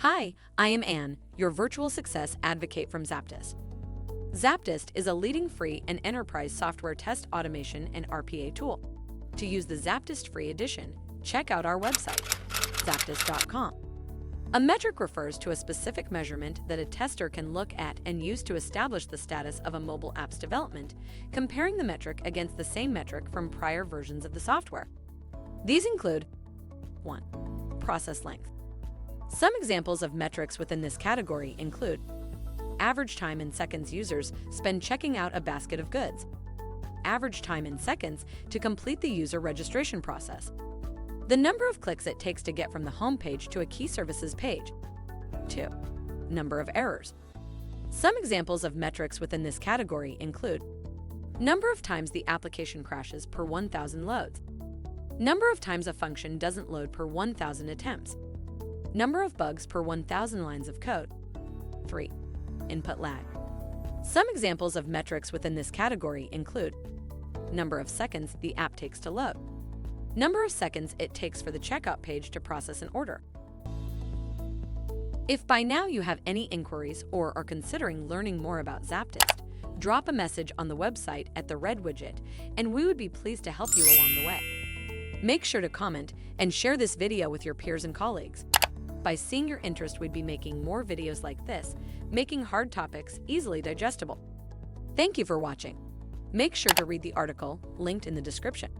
Hi, I am Anne, your virtual success advocate from ZAPTEST. ZAPTEST is a leading free and enterprise software test automation and RPA tool. To use the ZAPTEST free edition, check out our website, ZAPTEST.AI. A metric refers to a specific measurement that a tester can look at and use to establish the status of a mobile app's development, comparing the metric against the same metric from prior versions of the software. These include 1. Process length. Some examples of metrics within this category include average time in seconds users spend checking out a basket of goods, average time in seconds to complete the user registration process, the number of clicks it takes to get from the home page to a key services page. 2. Number of errors. Some examples of metrics within this category include number of times the application crashes per 1,000 loads, number of times a function doesn't load per 1,000 attempts, number of bugs per 1,000 lines of code. 3. Input lag. Some examples of metrics within this category include number of seconds the app takes to load, number of seconds it takes for the checkout page to process an order. If by now you have any inquiries or are considering learning more about ZAPTEST, drop a message on the website at the red widget, and we would be pleased to help you along the way. Make sure to comment and share this video with your peers and colleagues. By seeing your interest, we'd be making more videos like this, making hard topics easily digestible. Thank you for watching. Make sure to read the article linked in the description.